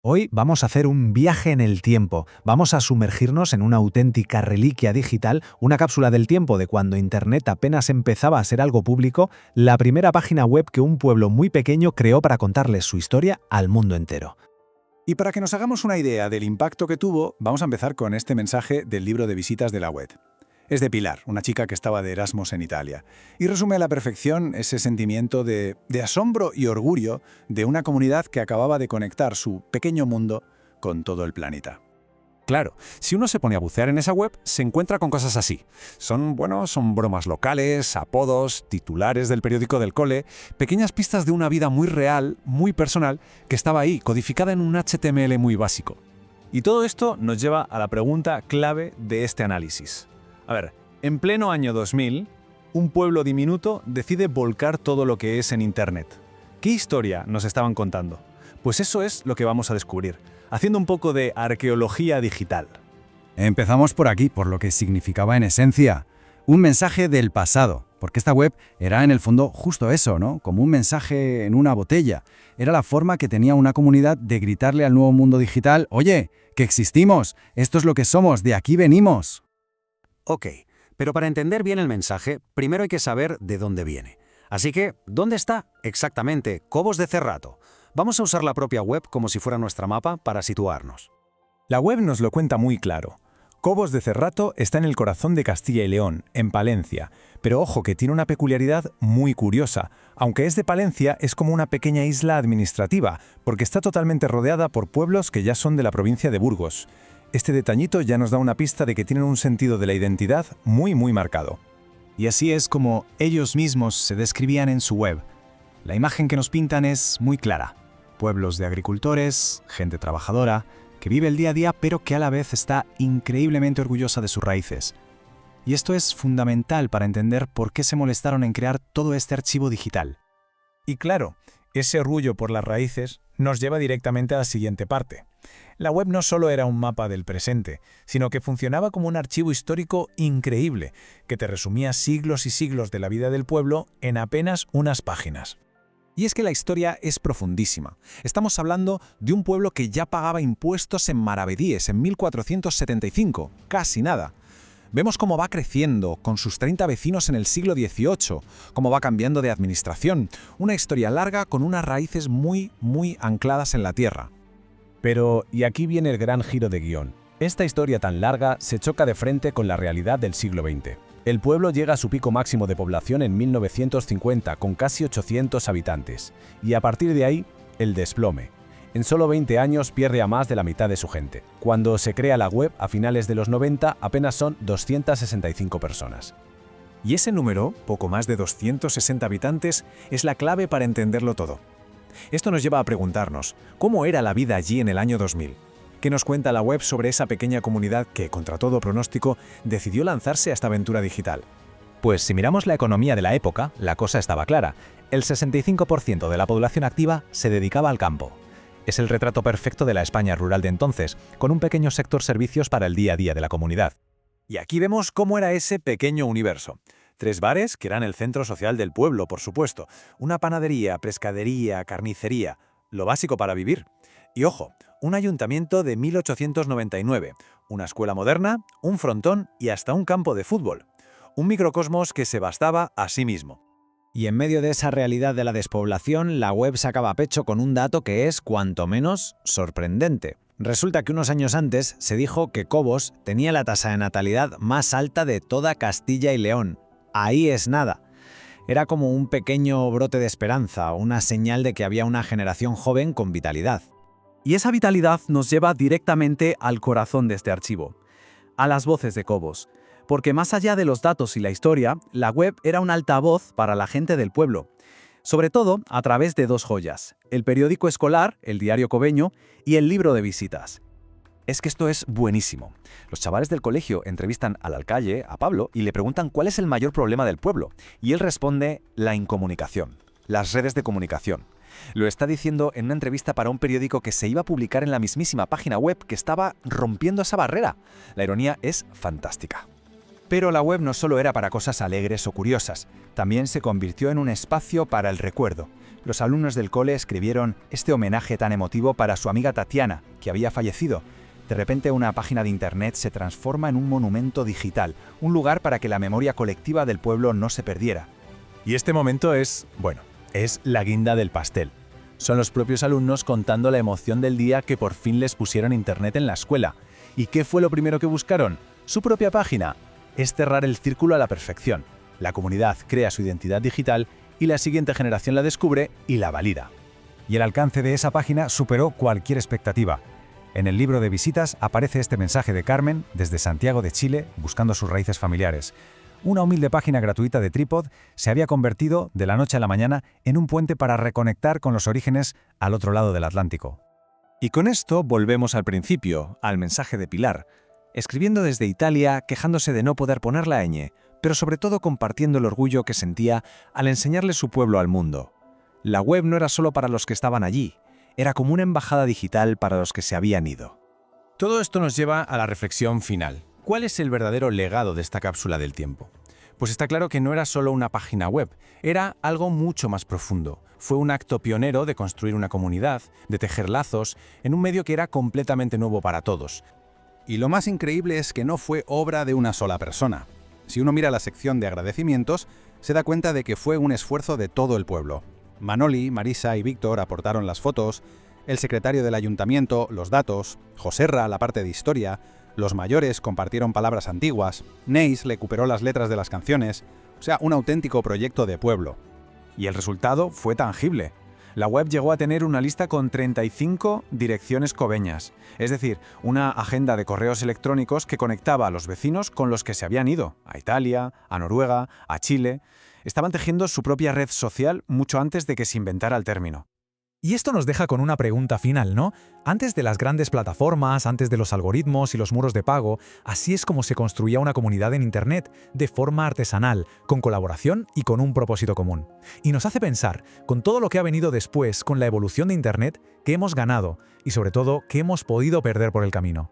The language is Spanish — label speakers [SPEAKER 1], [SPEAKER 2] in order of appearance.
[SPEAKER 1] Hoy vamos a hacer un viaje en el tiempo. Vamos a sumergirnos en una auténtica reliquia digital, una cápsula del tiempo de cuando Internet apenas empezaba a ser algo público, la primera página web que un pueblo muy pequeño creó para contarles su historia al mundo entero.
[SPEAKER 2] Y para que nos hagamos una idea del impacto que tuvo, vamos a empezar con este mensaje del libro de visitas de la web. Es de Pilar, una chica que estaba de Erasmus en Italia, y resume a la perfección ese sentimiento de asombro y orgullo de una comunidad que acababa de conectar su pequeño mundo con todo el planeta.
[SPEAKER 3] Claro, si uno se pone a bucear en esa web, se encuentra con cosas así. Son bromas locales, apodos, titulares del periódico del cole, pequeñas pistas de una vida muy real, muy personal, que estaba ahí, codificada en un HTML muy básico.
[SPEAKER 4] Y todo esto nos lleva a la pregunta clave de este análisis. A ver, en pleno año 2000, un pueblo diminuto decide volcar todo lo que es en Internet. ¿Qué historia nos estaban contando? Pues eso es lo que vamos a descubrir, haciendo un poco de arqueología digital.
[SPEAKER 5] Empezamos por aquí, por lo que significaba en esencia. Un mensaje del pasado, porque esta web era en el fondo justo eso, ¿no? Como un mensaje en una botella. Era la forma que tenía una comunidad de gritarle al nuevo mundo digital: «Oye, que existimos, esto es lo que somos, de aquí venimos».
[SPEAKER 6] Ok, pero para entender bien el mensaje, primero hay que saber de dónde viene. Así que, ¿dónde está exactamente Cobos de Cerrato? Vamos a usar la propia web como si fuera nuestra mapa para situarnos.
[SPEAKER 2] La web nos lo cuenta muy claro. Cobos de Cerrato está en el corazón de Castilla y León, en Palencia, pero ojo que tiene una peculiaridad muy curiosa. Aunque es de Palencia, es como una pequeña isla administrativa, porque está totalmente rodeada por pueblos que ya son de la provincia de Burgos. Este detallito ya nos da una pista de que tienen un sentido de la identidad muy marcado.
[SPEAKER 7] Y así es como ellos mismos se describían en su web. La imagen que nos pintan es muy clara. Pueblos de agricultores, gente trabajadora, que vive el día a día pero que a la vez está increíblemente orgullosa de sus raíces. Y esto es fundamental para entender por qué se molestaron en crear todo este archivo digital.
[SPEAKER 8] Y claro, ese orgullo por las raíces nos lleva directamente a la siguiente parte. La web no solo era un mapa del presente, sino que funcionaba como un archivo histórico increíble, que te resumía siglos y siglos de la vida del pueblo en apenas unas páginas.
[SPEAKER 4] Y es que la historia es profundísima. Estamos hablando de un pueblo que ya pagaba impuestos en maravedíes en 1475, casi nada. Vemos cómo va creciendo, con sus 30 vecinos en el siglo XVIII, cómo va cambiando de administración, una historia larga con unas raíces muy ancladas en la tierra.
[SPEAKER 9] Pero, y aquí viene el gran giro de guión, esta historia tan larga se choca de frente con la realidad del siglo XX. El pueblo llega a su pico máximo de población en 1950, con casi 800 habitantes, y a partir de ahí, el desplome. En solo 20 años pierde a más de la mitad de su gente. Cuando se crea la web, a finales de los 90, apenas son 265 personas.
[SPEAKER 7] Y ese número, poco más de 260 habitantes, es la clave para entenderlo todo. Esto nos lleva a preguntarnos, ¿cómo era la vida allí en el año 2000? ¿Qué nos cuenta la web sobre esa pequeña comunidad que, contra todo pronóstico, decidió lanzarse a esta aventura digital?
[SPEAKER 1] Pues si miramos la economía de la época, la cosa estaba clara. El 65% de la población activa se dedicaba al campo. Es el retrato perfecto de la España rural de entonces, con un pequeño sector servicios para el día a día de la comunidad.
[SPEAKER 4] Y aquí vemos cómo era ese pequeño universo. 3 bares, que eran el centro social del pueblo, por supuesto. Una panadería, pescadería, carnicería. Lo básico para vivir. Y ojo, un ayuntamiento de 1899. Una escuela moderna, un frontón y hasta un campo de fútbol. Un microcosmos que se bastaba a sí mismo.
[SPEAKER 6] Y en medio de esa realidad de la despoblación, la web sacaba pecho con un dato que es, cuanto menos, sorprendente. Resulta que unos años antes se dijo que Cobos tenía la tasa de natalidad más alta de toda Castilla y León. Ahí es nada. Era como un pequeño brote de esperanza, una señal de que había una generación joven con vitalidad.
[SPEAKER 10] Y esa vitalidad nos lleva directamente al corazón de este archivo, a las voces de Cobos. Porque más allá de los datos y la historia, la web era un altavoz para la gente del pueblo. Sobre todo a través de 2 joyas, el periódico escolar, el Diario Cobeño, y el libro de visitas.
[SPEAKER 3] Es que esto es buenísimo. Los chavales del colegio entrevistan al alcaide, a Pablo, y le preguntan cuál es el mayor problema del pueblo. Y él responde: la incomunicación, las redes de comunicación. Lo está diciendo en una entrevista para un periódico que se iba a publicar en la mismísima página web que estaba rompiendo esa barrera. La ironía es fantástica.
[SPEAKER 11] Pero la web no solo era para cosas alegres o curiosas, también se convirtió en un espacio para el recuerdo.
[SPEAKER 2] Los alumnos del cole escribieron este homenaje tan emotivo para su amiga Tatiana, que había fallecido. De repente una página de internet se transforma en un monumento digital, un lugar para que la memoria colectiva del pueblo no se perdiera.
[SPEAKER 4] Y este momento es la guinda del pastel. Son los propios alumnos contando la emoción del día que por fin les pusieron internet en la escuela. ¿Y qué fue lo primero que buscaron? Su propia página. Es cerrar el círculo a la perfección. La comunidad crea su identidad digital y la siguiente generación la descubre y la valida.
[SPEAKER 5] Y el alcance de esa página superó cualquier expectativa. En el libro de visitas aparece este mensaje de Carmen desde Santiago de Chile buscando sus raíces familiares. Una humilde página gratuita de Tripod se había convertido, de la noche a la mañana, en un puente para reconectar con los orígenes al otro lado del Atlántico.
[SPEAKER 1] Y con esto volvemos al principio, al mensaje de Pilar, escribiendo desde Italia, quejándose de no poder poner la ñ, pero sobre todo compartiendo el orgullo que sentía al enseñarle su pueblo al mundo. La web no era solo para los que estaban allí, era como una embajada digital para los que se habían ido.
[SPEAKER 9] Todo esto nos lleva a la reflexión final. ¿Cuál es el verdadero legado de esta cápsula del tiempo? Pues está claro que no era solo una página web, era algo mucho más profundo. Fue un acto pionero de construir una comunidad, de tejer lazos, en un medio que era completamente nuevo para todos.
[SPEAKER 11] Y lo más increíble es que no fue obra de una sola persona. Si uno mira la sección de agradecimientos, se da cuenta de que fue un esfuerzo de todo el pueblo. Manoli, Marisa y Víctor aportaron las fotos, el secretario del ayuntamiento los datos, Joserra la parte de historia, los mayores compartieron palabras antiguas, Neis recuperó las letras de las canciones, o sea, un auténtico proyecto de pueblo.
[SPEAKER 6] Y el resultado fue tangible. La web llegó a tener una lista con 35 direcciones cobeñas, es decir, una agenda de correos electrónicos que conectaba a los vecinos con los que se habían ido, a Italia, a Noruega, a Chile. Estaban tejiendo su propia red social mucho antes de que se inventara el término.
[SPEAKER 8] Y esto nos deja con una pregunta final, ¿no? Antes de las grandes plataformas, antes de los algoritmos y los muros de pago, así es como se construía una comunidad en Internet, de forma artesanal, con colaboración y con un propósito común. Y nos hace pensar, con todo lo que ha venido después, con la evolución de Internet, qué hemos ganado y sobre todo, qué hemos podido perder por el camino.